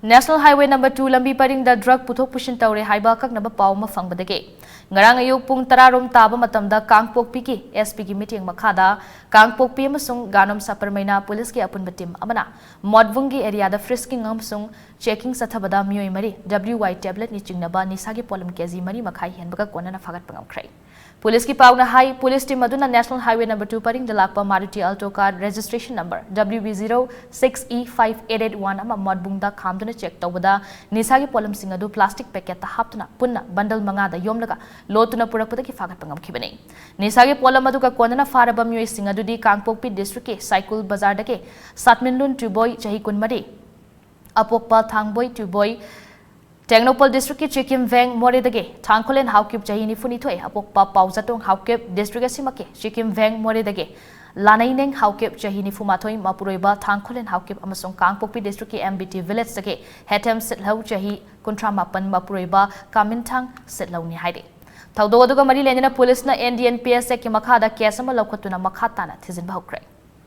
National Highway No. 2 lambi paring da drug puthok pushin tawre haiba kaknaba paw ma fangbadage ngarang ayuk pung 10 rom taba matamda Kangpokpi ki SP ki meeting makhada Kangpokpi amasung Ganom Saparmaina police ki apunba team amana modvungi area da frisking amasung checking sathabada mioi mari WY tablet ni chingnaba nisagi polam kg mari makhai henbaga konana fagat pangamkhrai Police ki pauna hai police team aduna National Highway No. 2 paring dalakpa Maruti Alto car registration number WB06E5881 ama modbungda khamduna check tawbada nisagi polam sing adu plastic packet ta haptuna punna bundle manga da yomlaga lotuna purakpada ki fagat pangam khibane nisagi polam adu ka konana faraba myoi sing adu di Kangpokpi district ke cycle bazar da ke Satminlun Tuboy chahi kunmari apokpa thangboy Tuboy Technopol district ki Chikim Veng Moredage Tangkolen Haukip Jahini Funitoi Apokpa Pauzatong Haukip district Simake Chikim Veng Moredage Lanaineng Haukip Jahini Fumatoi Mapuroiba Tangkolen Haukip Amasong Kangpokpi district ki MBT village sake Hetem Sitlau Jahi Kontramapan Mapuroiba Kamintang Sitlau ni haide Taudo aduga mari lenina police na NDNPS ki makhada case ama laukhatuna makhatana thizin bahukrai